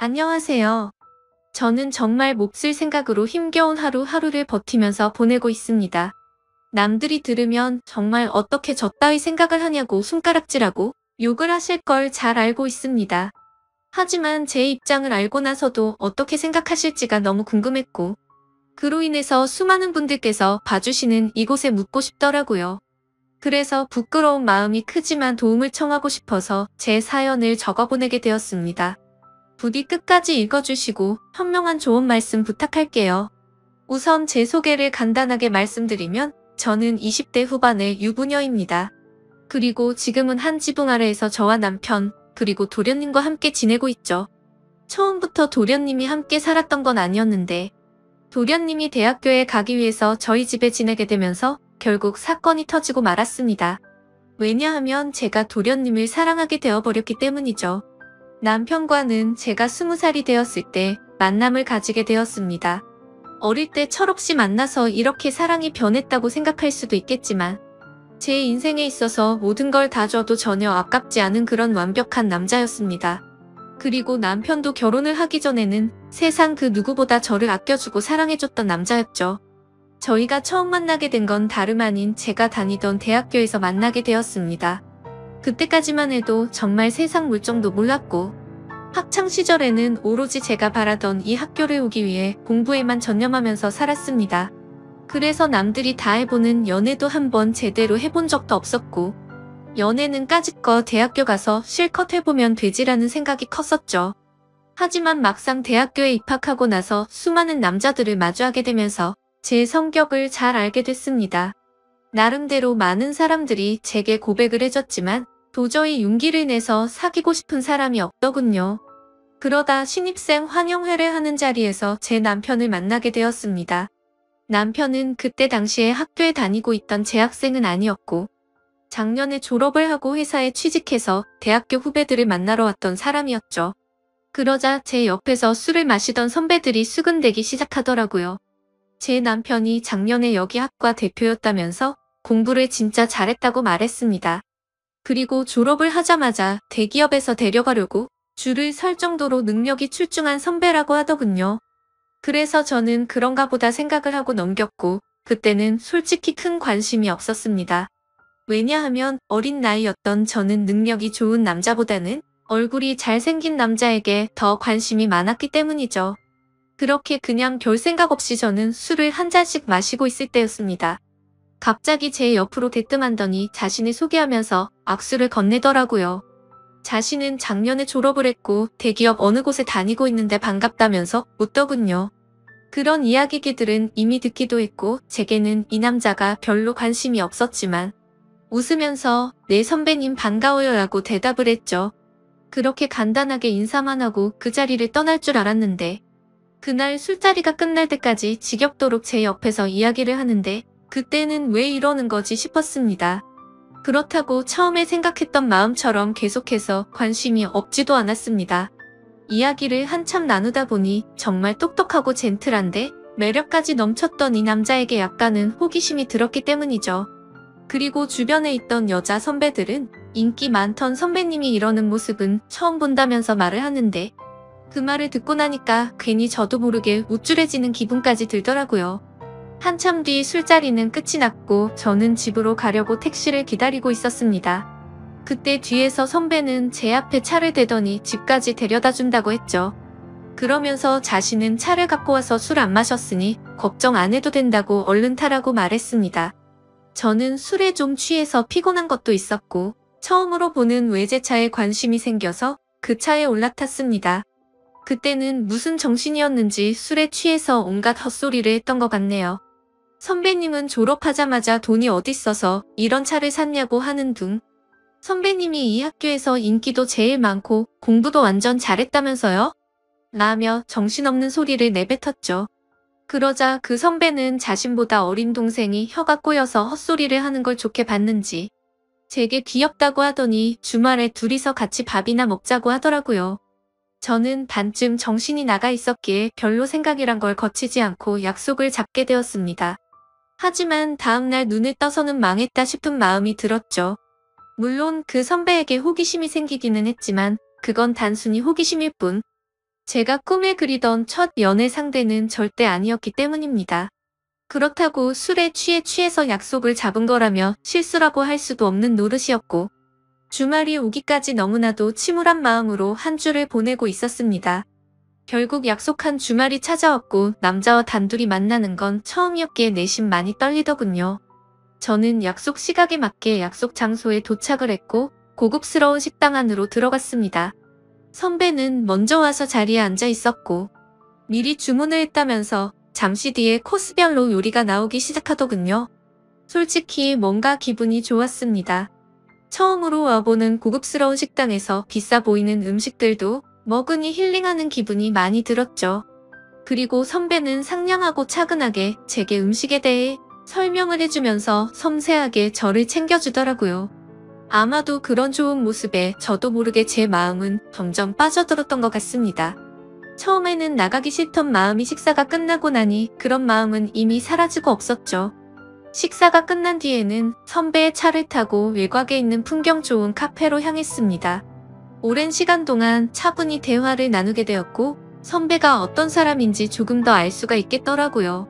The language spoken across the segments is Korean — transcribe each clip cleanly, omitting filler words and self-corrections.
안녕하세요. 저는 정말 몹쓸 생각으로 힘겨운 하루하루를 버티면서 보내고 있습니다. 남들이 들으면 정말 어떻게 저 따위 생각을 하냐고 손가락질하고 욕을 하실 걸 잘 알고 있습니다. 하지만 제 입장을 알고 나서도 어떻게 생각하실지가 너무 궁금했고, 그로 인해서 수많은 분들께서 봐주시는 이곳에 묻고 싶더라고요. 그래서 부끄러운 마음이 크지만 도움을 청하고 싶어서 제 사연을 적어보내게 되었습니다. 부디 끝까지 읽어주시고 현명한 조언 말씀 부탁할게요. 우선 제 소개를 간단하게 말씀드리면 저는 20대 후반의 유부녀입니다. 그리고 지금은 한 지붕 아래에서 저와 남편 그리고 도련님과 함께 지내고 있죠. 처음부터 도련님이 함께 살았던 건 아니었는데 도련님이 대학교에 가기 위해서 저희 집에 지내게 되면서 결국 사건이 터지고 말았습니다. 왜냐하면 제가 도련님을 사랑하게 되어버렸기 때문이죠. 남편과는 제가 20살이 되었을 때 만남을 가지게 되었습니다. 어릴 때 철없이 만나서 이렇게 사랑이 변했다고 생각할 수도 있겠지만 제 인생에 있어서 모든 걸 다 줘도 전혀 아깝지 않은 그런 완벽한 남자였습니다. 그리고 남편도 결혼을 하기 전에는 세상 그 누구보다 저를 아껴주고 사랑해줬던 남자였죠. 저희가 처음 만나게 된 건 다름 아닌 제가 다니던 대학교에서 만나게 되었습니다. 그때까지만 해도 정말 세상 물정도 몰랐고 학창시절에는 오로지 제가 바라던 이 학교를 오기 위해 공부에만 전념하면서 살았습니다. 그래서 남들이 다 해보는 연애도 한번 제대로 해본 적도 없었고 연애는 까짓거 대학교 가서 실컷 해보면 되지라는 생각이 컸었죠. 하지만 막상 대학교에 입학하고 나서 수많은 남자들을 마주하게 되면서 제 성격을 잘 알게 됐습니다. 나름대로 많은 사람들이 제게 고백을 해줬지만 도저히 용기를 내서 사귀고 싶은 사람이 없더군요. 그러다 신입생 환영회를 하는 자리에서 제 남편을 만나게 되었습니다. 남편은 그때 당시에 학교에 다니고 있던 재학생은 아니었고 작년에 졸업을 하고 회사에 취직해서 대학교 후배들을 만나러 왔던 사람이었죠. 그러자 제 옆에서 술을 마시던 선배들이 수근대기 시작하더라고요. 제 남편이 작년에 여기 학과 대표였다면서 공부를 진짜 잘했다고 말했습니다. 그리고 졸업을 하자마자 대기업에서 데려가려고 줄을 설 정도로 능력이 출중한 선배라고 하더군요. 그래서 저는 그런가 보다 생각을 하고 넘겼고 그때는 솔직히 큰 관심이 없었습니다. 왜냐하면 어린 나이였던 저는 능력이 좋은 남자보다는 얼굴이 잘생긴 남자에게 더 관심이 많았기 때문이죠. 그렇게 그냥 별 생각 없이 저는 술을 한 잔씩 마시고 있을 때였습니다. 갑자기 제 옆으로 대뜸하더니 자신을 소개하면서 악수를 건네더라고요. 자신은 작년에 졸업을 했고 대기업 어느 곳에 다니고 있는데 반갑다면서 묻더군요. 그런 이야기들은 이미 듣기도 했고 제게는 이 남자가 별로 관심이 없었지만 웃으면서 네 선배님 반가워요 라고 대답을 했죠. 그렇게 간단하게 인사만 하고 그 자리를 떠날 줄 알았는데 그날 술자리가 끝날 때까지 지겹도록 제 옆에서 이야기를 하는데 그때는 왜 이러는 거지 싶었습니다. 그렇다고 처음에 생각했던 마음처럼 계속해서 관심이 없지도 않았습니다. 이야기를 한참 나누다 보니 정말 똑똑하고 젠틀한데 매력까지 넘쳤던 이 남자에게 약간은 호기심이 들었기 때문이죠. 그리고 주변에 있던 여자 선배들은 인기 많던 선배님이 이러는 모습은 처음 본다면서 말을 하는데 그 말을 듣고 나니까 괜히 저도 모르게 우쭐해지는 기분까지 들더라고요. 한참 뒤 술자리는 끝이 났고 저는 집으로 가려고 택시를 기다리고 있었습니다. 그때 뒤에서 선배는 제 앞에 차를 대더니 집까지 데려다 준다고 했죠. 그러면서 자신은 차를 갖고 와서 술 안 마셨으니 걱정 안 해도 된다고 얼른 타라고 말했습니다. 저는 술에 좀 취해서 피곤한 것도 있었고 처음으로 보는 외제차에 관심이 생겨서 그 차에 올라탔습니다. 그때는 무슨 정신이었는지 술에 취해서 온갖 헛소리를 했던 것 같네요. 선배님은 졸업하자마자 돈이 어딨어서 이런 차를 샀냐고 하는 둥. 선배님이 이 학교에서 인기도 제일 많고 공부도 완전 잘했다면서요? 라며 정신없는 소리를 내뱉었죠. 그러자 그 선배는 자신보다 어린 동생이 혀가 꼬여서 헛소리를 하는 걸 좋게 봤는지 제게 귀엽다고 하더니 주말에 둘이서 같이 밥이나 먹자고 하더라고요. 저는 반쯤 정신이 나가 있었기에 별로 생각이란 걸 거치지 않고 약속을 잡게 되었습니다. 하지만 다음날 눈을 떠서는 망했다 싶은 마음이 들었죠. 물론 그 선배에게 호기심이 생기기는 했지만 그건 단순히 호기심일 뿐. 제가 꿈에 그리던 첫 연애 상대는 절대 아니었기 때문입니다. 그렇다고 술에 취해서 약속을 잡은 거라며 실수라고 할 수도 없는 노릇이었고, 주말이 오기까지 너무나도 침울한 마음으로 한 주를 보내고 있었습니다. 결국 약속한 주말이 찾아왔고 남자와 단둘이 만나는 건 처음이었기에 내심 많이 떨리더군요. 저는 약속 시각에 맞게 약속 장소에 도착을 했고 고급스러운 식당 안으로 들어갔습니다. 선배는 먼저 와서 자리에 앉아 있었고 미리 주문을 했다면서 잠시 뒤에 코스별로 요리가 나오기 시작하더군요. 솔직히 뭔가 기분이 좋았습니다. 처음으로 와보는 고급스러운 식당에서 비싸 보이는 음식들도 먹으니 힐링하는 기분이 많이 들었죠. 그리고 선배는 상냥하고 차근하게 제게 음식에 대해 설명을 해주면서 섬세하게 저를 챙겨주더라고요. 아마도 그런 좋은 모습에 저도 모르게 제 마음은 점점 빠져들었던 것 같습니다. 처음에는 나가기 싫던 마음이 식사가 끝나고 나니 그런 마음은 이미 사라지고 없었죠. 식사가 끝난 뒤에는 선배의 차를 타고 외곽에 있는 풍경 좋은 카페로 향했습니다. 오랜 시간 동안 차분히 대화를 나누게 되었고 선배가 어떤 사람인지 조금 더 알 수가 있겠더라고요.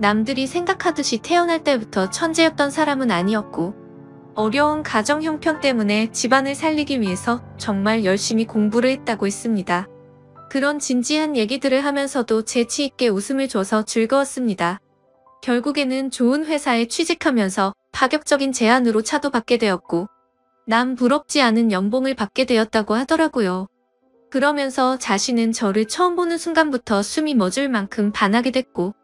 남들이 생각하듯이 태어날 때부터 천재였던 사람은 아니었고 어려운 가정 형편 때문에 집안을 살리기 위해서 정말 열심히 공부를 했다고 했습니다. 그런 진지한 얘기들을 하면서도 재치 있게 웃음을 줘서 즐거웠습니다. 결국에는 좋은 회사에 취직하면서 파격적인 제안으로 차도 받게 되었고 남 부럽지 않은 연봉을 받게 되었다고 하더라고요. 그러면서 자신은 저를 처음 보는 순간부터 숨이 멎을 만큼 반하게 됐고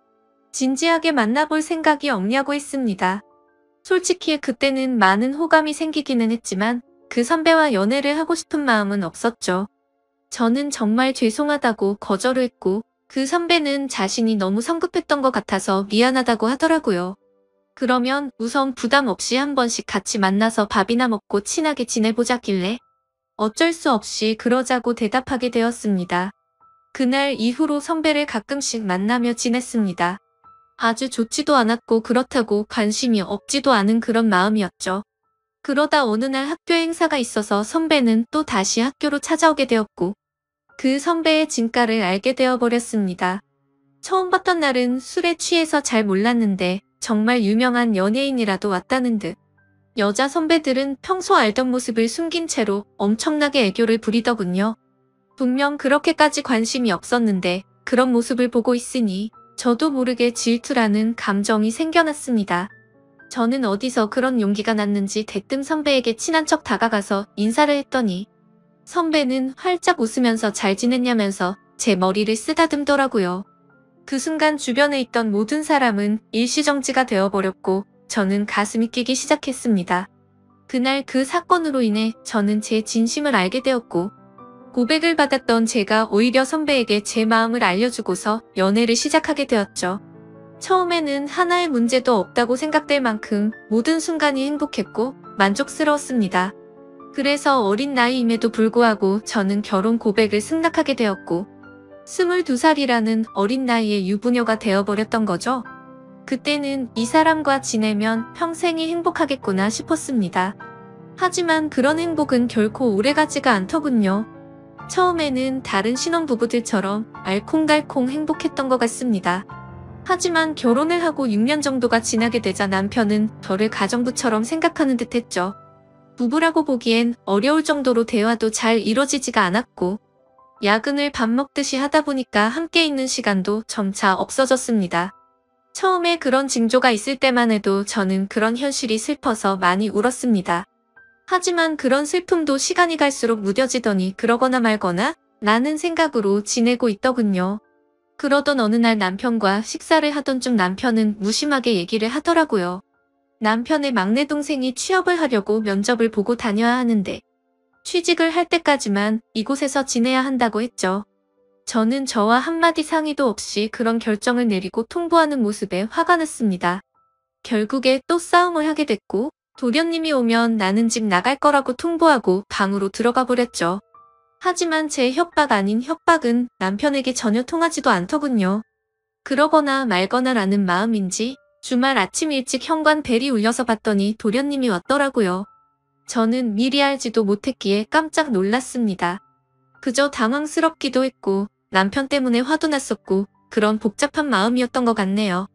진지하게 만나볼 생각이 없냐고 했습니다. 솔직히 그때는 많은 호감이 생기기는 했지만 그 선배와 연애를 하고 싶은 마음은 없었죠. 저는 정말 죄송하다고 거절을 했고 그 선배는 자신이 너무 성급했던 것 같아서 미안하다고 하더라고요. 그러면 우선 부담 없이 한 번씩 같이 만나서 밥이나 먹고 친하게 지내보자길래 어쩔 수 없이 그러자고 대답하게 되었습니다. 그날 이후로 선배를 가끔씩 만나며 지냈습니다. 아주 좋지도 않았고 그렇다고 관심이 없지도 않은 그런 마음이었죠. 그러다 어느 날 학교 행사가 있어서 선배는 또 다시 학교로 찾아오게 되었고 그 선배의 진가를 알게 되어버렸습니다. 처음 봤던 날은 술에 취해서 잘 몰랐는데 정말 유명한 연예인이라도 왔다는 듯. 여자 선배들은 평소 알던 모습을 숨긴 채로 엄청나게 애교를 부리더군요. 분명 그렇게까지 관심이 없었는데 그런 모습을 보고 있으니 저도 모르게 질투라는 감정이 생겨났습니다. 저는 어디서 그런 용기가 났는지 대뜸 선배에게 친한 척 다가가서 인사를 했더니 선배는 활짝 웃으면서 잘 지냈냐면서 제 머리를 쓰다듬더라고요. 그 순간 주변에 있던 모든 사람은 일시정지가 되어버렸고 저는 가슴이 뛰기 시작했습니다. 그날 그 사건으로 인해 저는 제 진심을 알게 되었고 고백을 받았던 제가 오히려 선배에게 제 마음을 알려주고서 연애를 시작하게 되었죠. 처음에는 하나의 문제도 없다고 생각될 만큼 모든 순간이 행복했고 만족스러웠습니다. 그래서 어린 나이임에도 불구하고 저는 결혼 고백을 승낙하게 되었고 22살이라는 어린 나이에 유부녀가 되어버렸던 거죠. 그때는 이 사람과 지내면 평생이 행복하겠구나 싶었습니다. 하지만 그런 행복은 결코 오래가지가 않더군요. 처음에는 다른 신혼부부들처럼 알콩달콩 행복했던 것 같습니다. 하지만 결혼을 하고 6년 정도가 지나게 되자 남편은 저를 가정부처럼 생각하는 듯 했죠. 부부라고 보기엔 어려울 정도로 대화도 잘 이뤄지지가 않았고 야근을 밥 먹듯이 하다 보니까 함께 있는 시간도 점차 없어졌습니다. 처음에 그런 징조가 있을 때만 해도 저는 그런 현실이 슬퍼서 많이 울었습니다. 하지만 그런 슬픔도 시간이 갈수록 무뎌지더니 그러거나 말거나 라는 생각으로 지내고 있더군요. 그러던 어느 날 남편과 식사를 하던 중 남편은 무심하게 얘기를 하더라고요. 남편의 막내 동생이 취업을 하려고 면접을 보고 다녀야 하는데 취직을 할 때까지만 이곳에서 지내야 한다고 했죠. 저는 저와 한마디 상의도 없이 그런 결정을 내리고 통보하는 모습에 화가 났습니다. 결국에 또 싸움을 하게 됐고 도련님이 오면 나는 집 나갈 거라고 통보하고 방으로 들어가 버렸죠. 하지만 제 협박 아닌 협박은 남편에게 전혀 통하지도 않더군요. 그러거나 말거나라는 마음인지 주말 아침 일찍 현관 벨이 울려서 봤더니 도련님이 왔더라고요. 저는 미리 알지도 못했기에 깜짝 놀랐습니다. 그저 당황스럽기도 했고 남편 때문에 화도 났었고 그런 복잡한 마음이었던 것 같네요.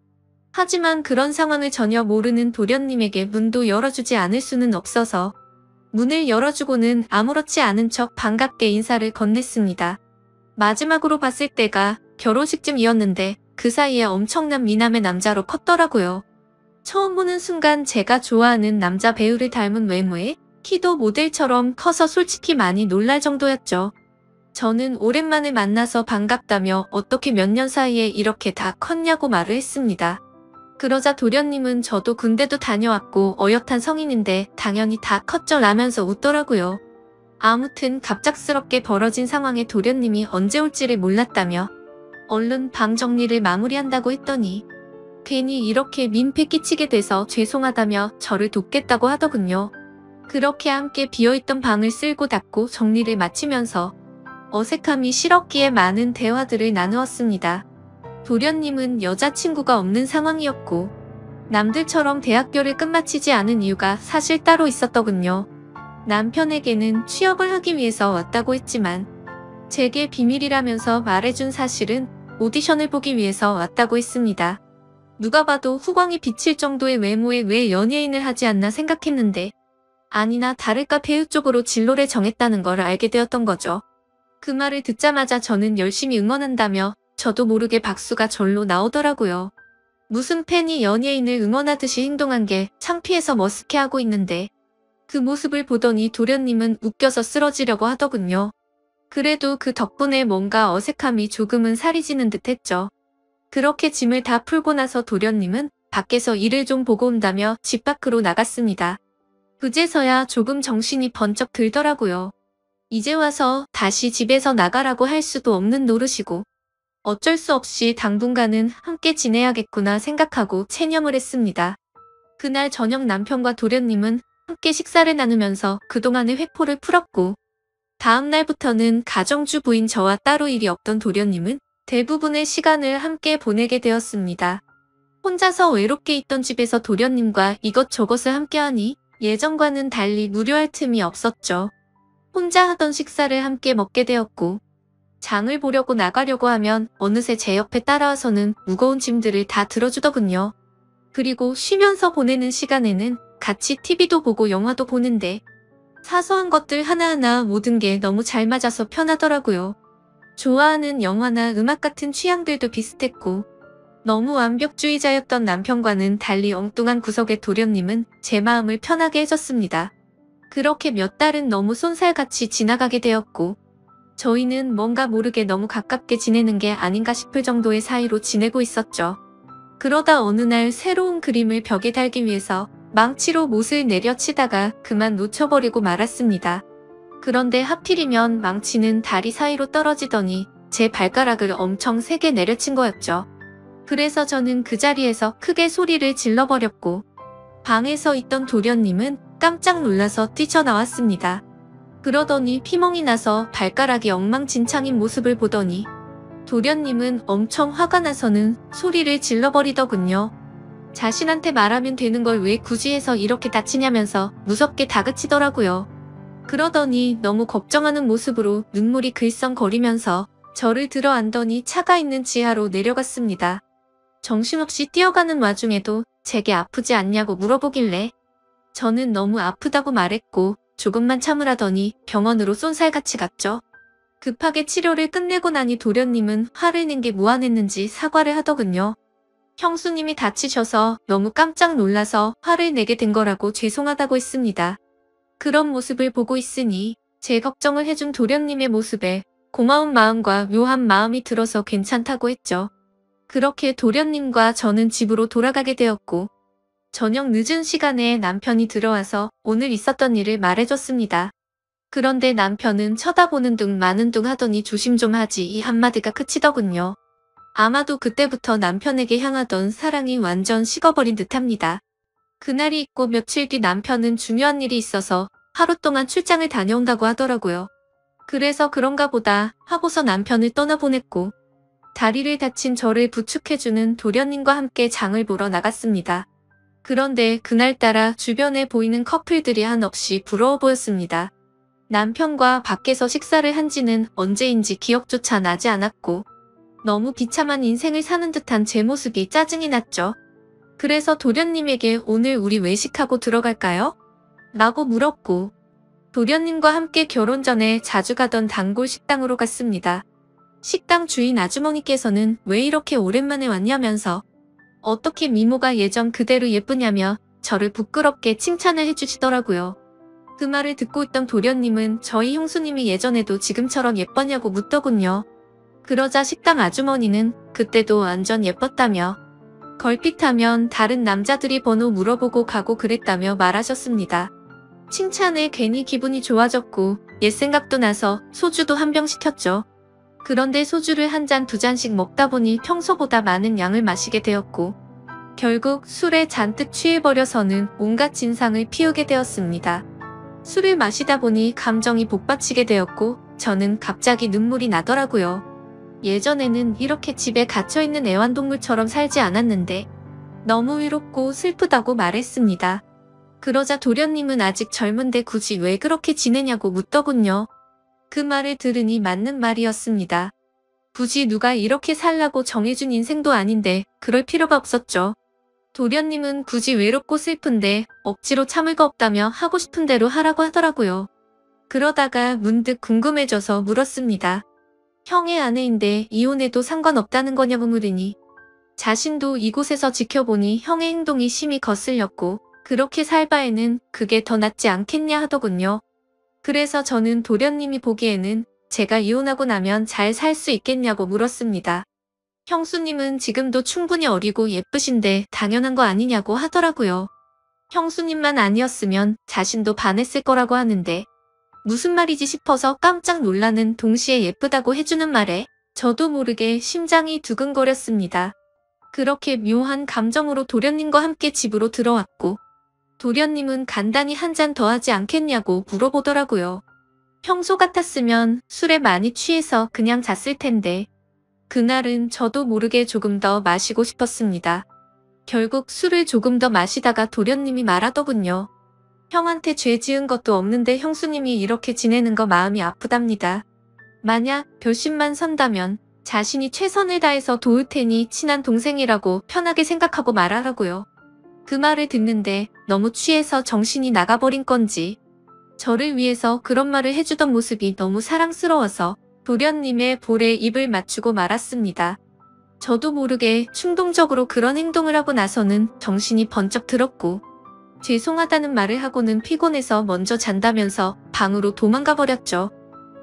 하지만 그런 상황을 전혀 모르는 도련님에게 문도 열어주지 않을 수는 없어서 문을 열어주고는 아무렇지 않은 척 반갑게 인사를 건넸습니다. 마지막으로 봤을 때가 결혼식쯤이었는데 그 사이에 엄청난 미남의 남자로 컸더라고요. 처음 보는 순간 제가 좋아하는 남자 배우를 닮은 외모에 키도 모델처럼 커서 솔직히 많이 놀랄 정도였죠. 저는 오랜만에 만나서 반갑다며 어떻게 몇 년 사이에 이렇게 다 컸냐고 말을 했습니다. 그러자 도련님은 저도 군대도 다녀왔고 어엿한 성인인데 당연히 다 컸죠 라면서 웃더라고요. 아무튼 갑작스럽게 벌어진 상황에 도련님이 언제 올지를 몰랐다며 얼른 방 정리를 마무리한다고 했더니 괜히 이렇게 민폐 끼치게 돼서 죄송하다며 저를 돕겠다고 하더군요. 그렇게 함께 비어있던 방을 쓸고 닦고 정리를 마치면서 어색함이 실었기에 많은 대화들을 나누었습니다. 도련님은 여자친구가 없는 상황이었고 남들처럼 대학교를 끝마치지 않은 이유가 사실 따로 있었더군요. 남편에게는 취업을 하기 위해서 왔다고 했지만 제게 비밀이라면서 말해준 사실은 오디션을 보기 위해서 왔다고 했습니다. 누가 봐도 후광이 비칠 정도의 외모에 왜 연예인을 하지 않나 생각했는데 아니나 다를까 배우 쪽으로 진로를 정했다는 걸 알게 되었던 거죠. 그 말을 듣자마자 저는 열심히 응원한다며 저도 모르게 박수가 절로 나오더라고요. 무슨 팬이 연예인을 응원하듯이 행동한 게 창피해서 머쓱해하고 있는데 그 모습을 보더니 도련님은 웃겨서 쓰러지려고 하더군요. 그래도 그 덕분에 뭔가 어색함이 조금은 사라지는 듯 했죠. 그렇게 짐을 다 풀고 나서 도련님은 밖에서 일을 좀 보고 온다며 집 밖으로 나갔습니다. 그제서야 조금 정신이 번쩍 들더라고요. 이제 와서 다시 집에서 나가라고 할 수도 없는 노릇이고 어쩔 수 없이 당분간은 함께 지내야겠구나 생각하고 체념을 했습니다. 그날 저녁 남편과 도련님은 함께 식사를 나누면서 그동안의 회포를 풀었고 다음 날부터는 가정주 부인 저와 따로 일이 없던 도련님은 대부분의 시간을 함께 보내게 되었습니다. 혼자서 외롭게 있던 집에서 도련님과 이것저것을 함께하니 예전과는 달리 무료할 틈이 없었죠. 혼자 하던 식사를 함께 먹게 되었고 장을 보려고 나가려고 하면 어느새 제 옆에 따라와서는 무거운 짐들을 다 들어주더군요. 그리고 쉬면서 보내는 시간에는 같이 TV도 보고 영화도 보는데 사소한 것들 하나하나 모든 게 너무 잘 맞아서 편하더라고요. 좋아하는 영화나 음악 같은 취향들도 비슷했고 너무 완벽주의자였던 남편과는 달리 엉뚱한 구석의 도련님은 제 마음을 편하게 해줬습니다. 그렇게 몇 달은 너무 쏜살같이 지나가게 되었고 저희는 뭔가 모르게 너무 가깝게 지내는 게 아닌가 싶을 정도의 사이로 지내고 있었죠. 그러다 어느 날 새로운 그림을 벽에 달기 위해서 망치로 못을 내려치다가 그만 놓쳐버리고 말았습니다. 그런데 하필이면 망치는 다리 사이로 떨어지더니 제 발가락을 엄청 세게 내려친 거였죠. 그래서 저는 그 자리에서 크게 소리를 질러버렸고 방에서 있던 도련님은 깜짝 놀라서 뛰쳐나왔습니다. 그러더니 피멍이 나서 발가락이 엉망진창인 모습을 보더니 도련님은 엄청 화가 나서는 소리를 질러버리더군요. 자신한테 말하면 되는 걸 왜 굳이 해서 이렇게 다치냐면서 무섭게 다그치더라고요. 그러더니 너무 걱정하는 모습으로 눈물이 글썽거리면서 저를 들어 안더니 차가 있는 지하로 내려갔습니다. 정신없이 뛰어가는 와중에도 제게 아프지 않냐고 물어보길래 저는 너무 아프다고 말했고 조금만 참으라더니 병원으로 쏜살같이 갔죠. 급하게 치료를 끝내고 나니 도련님은 화를 낸 게 무안했는지 사과를 하더군요. 형수님이 다치셔서 너무 깜짝 놀라서 화를 내게 된 거라고 죄송하다고 했습니다. 그런 모습을 보고 있으니 제 걱정을 해준 도련님의 모습에 고마운 마음과 묘한 마음이 들어서 괜찮다고 했죠. 그렇게 도련님과 저는 집으로 돌아가게 되었고 저녁 늦은 시간에 남편이 들어와서 오늘 있었던 일을 말해줬습니다. 그런데 남편은 쳐다보는 둥 마는 둥 하더니 조심 좀 하지 이 한마디가 그치더군요. 아마도 그때부터 남편에게 향하던 사랑이 완전 식어버린 듯합니다. 그날이 있고 며칠 뒤 남편은 중요한 일이 있어서 하루 동안 출장을 다녀온다고 하더라고요. 그래서 그런가 보다 하고서 남편을 떠나보냈고 다리를 다친 저를 부축해주는 도련님과 함께 장을 보러 나갔습니다. 그런데 그날따라 주변에 보이는 커플들이 한없이 부러워 보였습니다. 남편과 밖에서 식사를 한 지는 언제인지 기억조차 나지 않았고 너무 비참한 인생을 사는 듯한 제 모습이 짜증이 났죠. 그래서 도련님에게 오늘 우리 외식하고 들어갈까요? 라고 물었고 도련님과 함께 결혼 전에 자주 가던 단골 식당으로 갔습니다. 식당 주인 아주머니께서는 왜 이렇게 오랜만에 왔냐면서 어떻게 미모가 예전 그대로 예쁘냐며 저를 부끄럽게 칭찬을 해주시더라고요. 그 말을 듣고 있던 도련님은 저희 형수님이 예전에도 지금처럼 예뻤냐고 묻더군요. 그러자 식당 아주머니는 그때도 완전 예뻤다며 걸핏하면 다른 남자들이 번호 물어보고 가고 그랬다며 말하셨습니다. 칭찬에 괜히 기분이 좋아졌고 옛 생각도 나서 소주도 한 병 시켰죠. 그런데 소주를 한 잔 두 잔씩 먹다 보니 평소보다 많은 양을 마시게 되었고 결국 술에 잔뜩 취해버려서는 온갖 진상을 피우게 되었습니다. 술을 마시다 보니 감정이 복받치게 되었고 저는 갑자기 눈물이 나더라고요. 예전에는 이렇게 집에 갇혀있는 애완동물처럼 살지 않았는데 너무 외롭고 슬프다고 말했습니다. 그러자 도련님은 아직 젊은데 굳이 왜 그렇게 지내냐고 묻더군요. 그 말을 들으니 맞는 말이었습니다. 굳이 누가 이렇게 살라고 정해준 인생도 아닌데 그럴 필요가 없었죠. 도련님은 굳이 외롭고 슬픈데 억지로 참을 거 없다며 하고 싶은 대로 하라고 하더라고요. 그러다가 문득 궁금해져서 물었습니다. 형의 아내인데 이혼해도 상관없다는 거냐고 물으니 자신도 이곳에서 지켜보니 형의 행동이 심히 거슬렸고 그렇게 살 바에는 그게 더 낫지 않겠냐 하더군요. 그래서 저는 도련님이 보기에는 제가 이혼하고 나면 잘 살 수 있겠냐고 물었습니다. 형수님은 지금도 충분히 어리고 예쁘신데 당연한 거 아니냐고 하더라고요. 형수님만 아니었으면 자신도 반했을 거라고 하는데 무슨 말이지 싶어서 깜짝 놀라는 동시에 예쁘다고 해주는 말에 저도 모르게 심장이 두근거렸습니다. 그렇게 묘한 감정으로 도련님과 함께 집으로 들어왔고 도련님은 간단히 한 잔 더 하지 않겠냐고 물어보더라고요. 평소 같았으면 술에 많이 취해서 그냥 잤을 텐데 그날은 저도 모르게 조금 더 마시고 싶었습니다. 결국 술을 조금 더 마시다가 도련님이 말하더군요. 형한테 죄 지은 것도 없는데 형수님이 이렇게 지내는 거 마음이 아프답니다. 만약 결심만 선다면 자신이 최선을 다해서 도울 테니 친한 동생이라고 편하게 생각하고 말하라고요. 그 말을 듣는데 너무 취해서 정신이 나가버린 건지 저를 위해서 그런 말을 해주던 모습이 너무 사랑스러워서 도련님의 볼에 입을 맞추고 말았습니다. 저도 모르게 충동적으로 그런 행동을 하고 나서는 정신이 번쩍 들었고 죄송하다는 말을 하고는 피곤해서 먼저 잔다면서 방으로 도망가 버렸죠.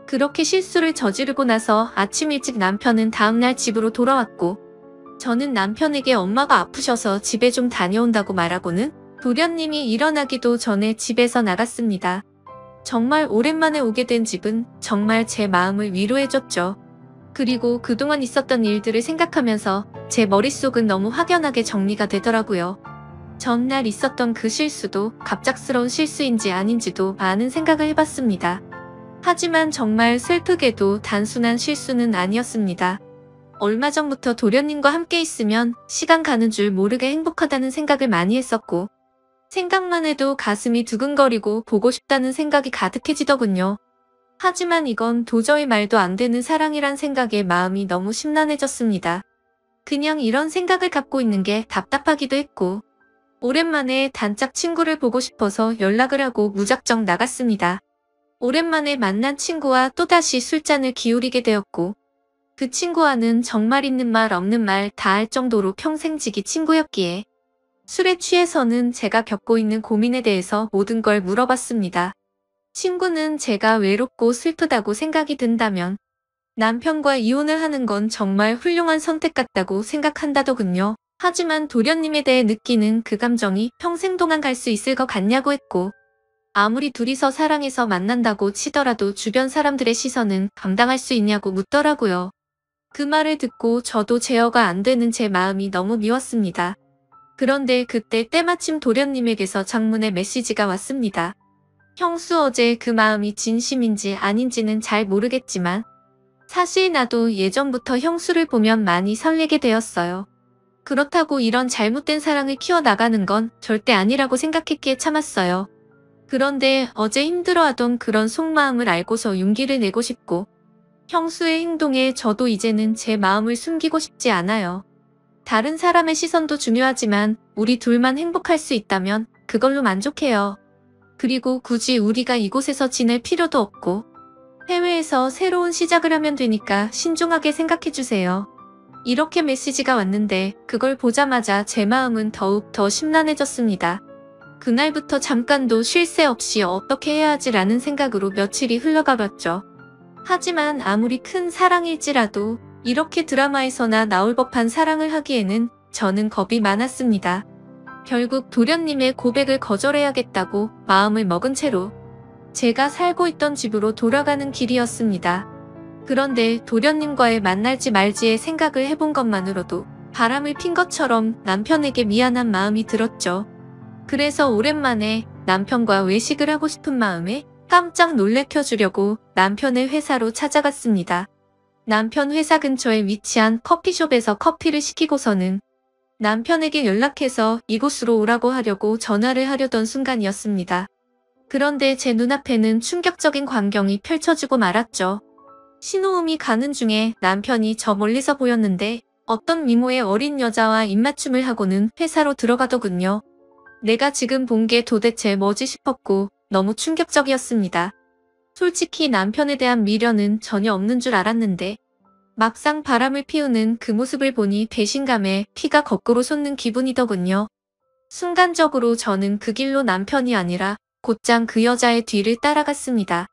그렇게 실수를 저지르고 나서 아침 일찍 남편은 다음날 집으로 돌아왔고 저는 남편에게 엄마가 아프셔서 집에 좀 다녀온다고 말하고는 도련님이 일어나기도 전에 집에서 나갔습니다. 정말 오랜만에 오게 된 집은 정말 제 마음을 위로해줬죠. 그리고 그동안 있었던 일들을 생각하면서 제 머릿속은 너무 확연하게 정리가 되더라고요. 전날 있었던 그 실수도 갑작스러운 실수인지 아닌지도 많은 생각을 해봤습니다. 하지만 정말 슬프게도 단순한 실수는 아니었습니다. 얼마 전부터 도련님과 함께 있으면 시간 가는 줄 모르게 행복하다는 생각을 많이 했었고 생각만 해도 가슴이 두근거리고 보고 싶다는 생각이 가득해지더군요. 하지만 이건 도저히 말도 안 되는 사랑이란 생각에 마음이 너무 심란해졌습니다. 그냥 이런 생각을 갖고 있는 게 답답하기도 했고 오랜만에 단짝 친구를 보고 싶어서 연락을 하고 무작정 나갔습니다. 오랜만에 만난 친구와 또다시 술잔을 기울이게 되었고 그 친구와는 정말 있는 말 없는 말 다 할 정도로 평생지기 친구였기에 술에 취해서는 제가 겪고 있는 고민에 대해서 모든 걸 물어봤습니다. 친구는 제가 외롭고 슬프다고 생각이 든다면 남편과 이혼을 하는 건 정말 훌륭한 선택 같다고 생각한다더군요. 하지만 도련님에 대해 느끼는 그 감정이 평생 동안 갈 수 있을 것 같냐고 했고 아무리 둘이서 사랑해서 만난다고 치더라도 주변 사람들의 시선은 감당할 수 있냐고 묻더라고요. 그 말을 듣고 저도 제어가 안 되는 제 마음이 너무 미웠습니다. 그런데 그때 때마침 도련님에게서 장문의 메시지가 왔습니다. 형수 어제 그 마음이 진심인지 아닌지는 잘 모르겠지만 사실 나도 예전부터 형수를 보면 많이 설레게 되었어요. 그렇다고 이런 잘못된 사랑을 키워나가는 건 절대 아니라고 생각했기에 참았어요. 그런데 어제 힘들어하던 그런 속마음을 알고서 용기를 내고 싶고 형수의 행동에 저도 이제는 제 마음을 숨기고 싶지 않아요. 다른 사람의 시선도 중요하지만 우리 둘만 행복할 수 있다면 그걸로 만족해요. 그리고 굳이 우리가 이곳에서 지낼 필요도 없고 해외에서 새로운 시작을 하면 되니까 신중하게 생각해주세요. 이렇게 메시지가 왔는데 그걸 보자마자 제 마음은 더욱 더 심란해졌습니다. 그날부터 잠깐도 쉴 새 없이 어떻게 해야 하지라는 생각으로 며칠이 흘러가봤죠. 하지만 아무리 큰 사랑일지라도 이렇게 드라마에서나 나올 법한 사랑을 하기에는 저는 겁이 많았습니다. 결국 도련님의 고백을 거절해야겠다고 마음을 먹은 채로 제가 살고 있던 집으로 돌아가는 길이었습니다. 그런데 도련님과의 만날지 말지의 생각을 해본 것만으로도 바람을 핀 것처럼 남편에게 미안한 마음이 들었죠. 그래서 오랜만에 남편과 외식을 하고 싶은 마음에 깜짝 놀래켜주려고 남편의 회사로 찾아갔습니다. 남편 회사 근처에 위치한 커피숍에서 커피를 시키고서는 남편에게 연락해서 이곳으로 오라고 하려고 전화를 하려던 순간이었습니다. 그런데 제 눈앞에는 충격적인 광경이 펼쳐지고 말았죠. 신호음이 가는 중에 남편이 저 멀리서 보였는데 어떤 미모의 어린 여자와 입맞춤을 하고는 회사로 들어가더군요. 내가 지금 본 게 도대체 뭐지 싶었고 너무 충격적이었습니다. 솔직히 남편에 대한 미련은 전혀 없는 줄 알았는데 막상 바람을 피우는 그 모습을 보니 배신감에 피가 거꾸로 솟는 기분이더군요. 순간적으로 저는 그 길로 남편이 아니라 곧장 그 여자의 뒤를 따라갔습니다.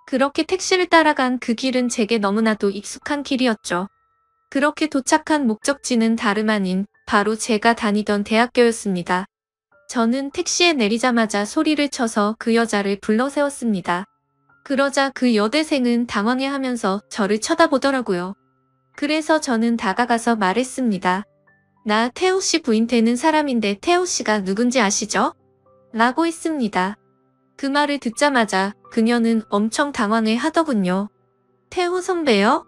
그렇게 택시를 따라간 그 길은 제게 너무나도 익숙한 길이었죠. 그렇게 도착한 목적지는 다름 아닌 바로 제가 다니던 대학교였습니다. 저는 택시에 내리자마자 소리를 쳐서 그 여자를 불러 세웠습니다. 그러자 그 여대생은 당황해하면서 저를 쳐다보더라고요. 그래서 저는 다가가서 말했습니다. 나 태호 씨 부인 되는 사람인데 태호 씨가 누군지 아시죠? 라고 했습니다. 그 말을 듣자마자 그녀는 엄청 당황해 하더군요. 태호 선배요?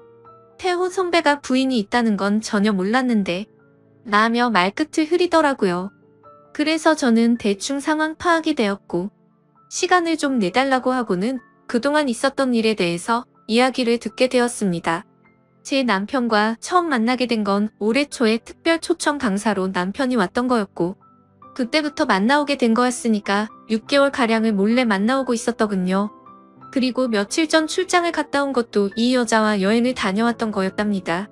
태호 선배가 부인이 있다는 건 전혀 몰랐는데 라며 말끝을 흐리더라고요. 그래서 저는 대충 상황 파악이 되었고 시간을 좀 내달라고 하고는 그동안 있었던 일에 대해서 이야기를 듣게 되었습니다. 제 남편과 처음 만나게 된 건 올해 초에 특별 초청 강사로 남편이 왔던 거였고 그때부터 만나오게 된 거였으니까 6개월가량을 몰래 만나오고 있었더군요. 그리고 며칠 전 출장을 갔다 온 것도 이 여자와 여행을 다녀왔던 거였답니다.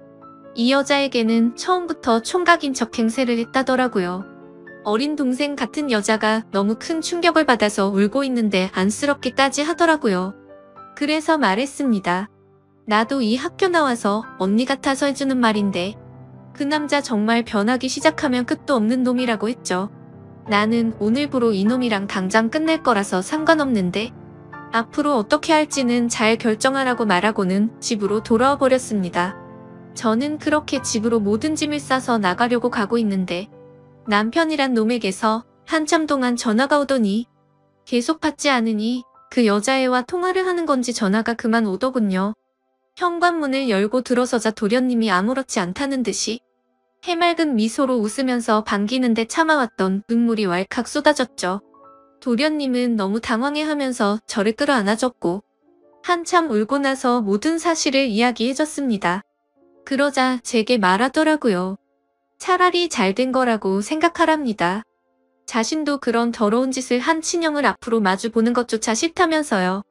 이 여자에게는 처음부터 총각인 척 행세를 했다더라고요. 어린 동생 같은 여자가 너무 큰 충격을 받아서 울고 있는데 안쓰럽기까지 하더라고요. 그래서 말했습니다. 나도 이 학교 나와서 언니 같아서 해주는 말인데 그 남자 정말 변하기 시작하면 끝도 없는 놈이라고 했죠. 나는 오늘부로 이놈이랑 당장 끝낼 거라서 상관없는데 앞으로 어떻게 할지는 잘 결정하라고 말하고는 집으로 돌아와 버렸습니다. 저는 그렇게 집으로 모든 짐을 싸서 나가려고 가고 있는데 남편이란 놈에게서 한참 동안 전화가 오더니 계속 받지 않으니 그 여자애와 통화를 하는 건지 전화가 그만 오더군요. 현관문을 열고 들어서자 도련님이 아무렇지 않다는 듯이 해맑은 미소로 웃으면서 반기는데 참아왔던 눈물이 왈칵 쏟아졌죠. 도련님은 너무 당황해하면서 저를 끌어안아줬고 한참 울고 나서 모든 사실을 이야기해줬습니다. 그러자 제게 말하더라고요. 차라리 잘된 거라고 생각하랍니다. 자신도 그런 더러운 짓을 한 친형을 앞으로 마주보는 것조차 싫다면서요.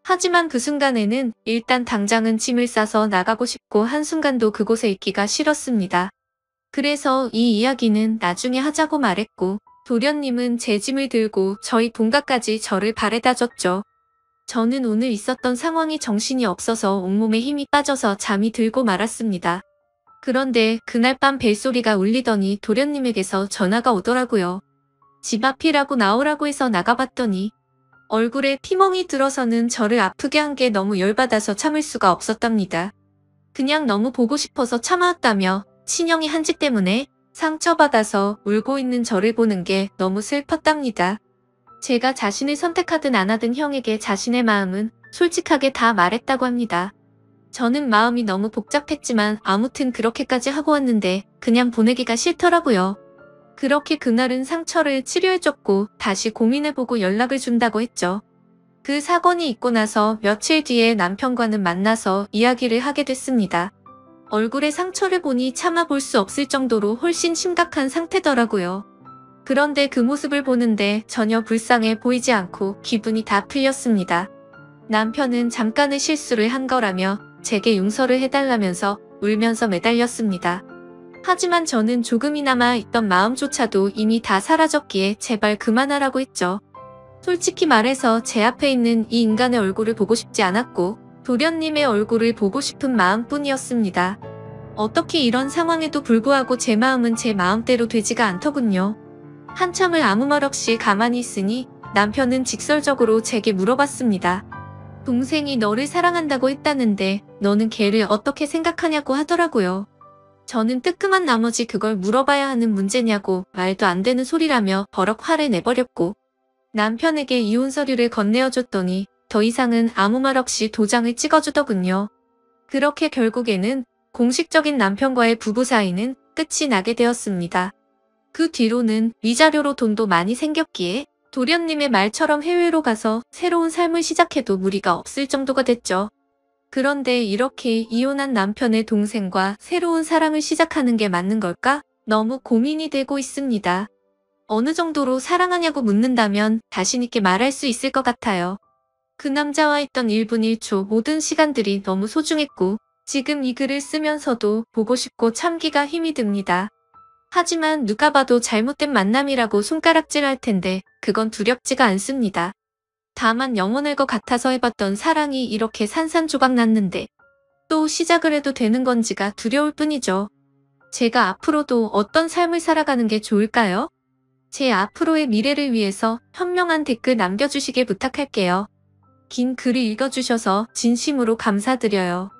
하지만 그 순간에는 일단 당장은 짐을 싸서 나가고 싶고 한순간도 그곳에 있기가 싫었습니다. 그래서 이 이야기는 나중에 하자고 말했고 도련님은 제 짐을 들고 저희 본가까지 저를 바래다 줬죠. 저는 오늘 있었던 상황이 정신이 없어서 온몸에 힘이 빠져서 잠이 들고 말았습니다. 그런데 그날 밤 벨소리가 울리더니 도련님에게서 전화가 오더라고요. 집 앞이라고 나오라고 해서 나가봤더니 얼굴에 피멍이 들어서는 저를 아프게 한 게 너무 열받아서 참을 수가 없었답니다. 그냥 너무 보고 싶어서 참아왔다며 친형이 한 짓 때문에 상처받아서 울고 있는 저를 보는 게 너무 슬펐답니다. 제가 자신을 선택하든 안 하든 형에게 자신의 마음은 솔직하게 다 말했다고 합니다. 저는 마음이 너무 복잡했지만 아무튼 그렇게까지 하고 왔는데 그냥 보내기가 싫더라고요. 그렇게 그날은 상처를 치료해줬고 다시 고민해보고 연락을 준다고 했죠. 그 사건이 있고 나서 며칠 뒤에 남편과는 만나서 이야기를 하게 됐습니다. 얼굴에 상처를 보니 참아볼 수 없을 정도로 훨씬 심각한 상태더라고요. 그런데 그 모습을 보는데 전혀 불쌍해 보이지 않고 기분이 다 풀렸습니다. 남편은 잠깐의 실수를 한 거라며 제게 용서를 해달라면서 울면서 매달렸습니다. 하지만 저는 조금이나마 있던 마음조차도 이미 다 사라졌기에 제발 그만하라고 했죠. 솔직히 말해서 제 앞에 있는 이 인간의 얼굴을 보고 싶지 않았고 도련님의 얼굴을 보고 싶은 마음뿐이었습니다. 어떻게 이런 상황에도 불구하고 제 마음은 제 마음대로 되지가 않더군요. 한참을 아무 말 없이 가만히 있으니 남편은 직설적으로 제게 물어봤습니다. 동생이 너를 사랑한다고 했다는데 너는 걔를 어떻게 생각하냐고 하더라고요. 저는 뜨끔한 나머지 그걸 물어봐야 하는 문제냐고 말도 안 되는 소리라며 버럭 화를 내버렸고 남편에게 이혼 서류를 건네어줬더니 더 이상은 아무 말 없이 도장을 찍어주더군요. 그렇게 결국에는 공식적인 남편과의 부부 사이는 끝이 나게 되었습니다. 그 뒤로는 위자료로 돈도 많이 생겼기에 도련님의 말처럼 해외로 가서 새로운 삶을 시작해도 무리가 없을 정도가 됐죠. 그런데 이렇게 이혼한 남편의 동생과 새로운 사랑을 시작하는 게 맞는 걸까? 너무 고민이 되고 있습니다. 어느 정도로 사랑하냐고 묻는다면 자신 있게 말할 수 있을 것 같아요. 그 남자와 있던 1분 1초 모든 시간들이 너무 소중했고 지금 이 글을 쓰면서도 보고 싶고 참기가 힘이 듭니다. 하지만 누가 봐도 잘못된 만남이라고 손가락질할 텐데 그건 두렵지가 않습니다. 다만 영원할 것 같아서 해봤던 사랑이 이렇게 산산조각 났는데 또 시작을 해도 되는 건지가 두려울 뿐이죠. 제가 앞으로도 어떤 삶을 살아가는 게 좋을까요? 제 앞으로의 미래를 위해서 현명한 댓글 남겨주시길 부탁할게요. 긴 글을 읽어주셔서 진심으로 감사드려요.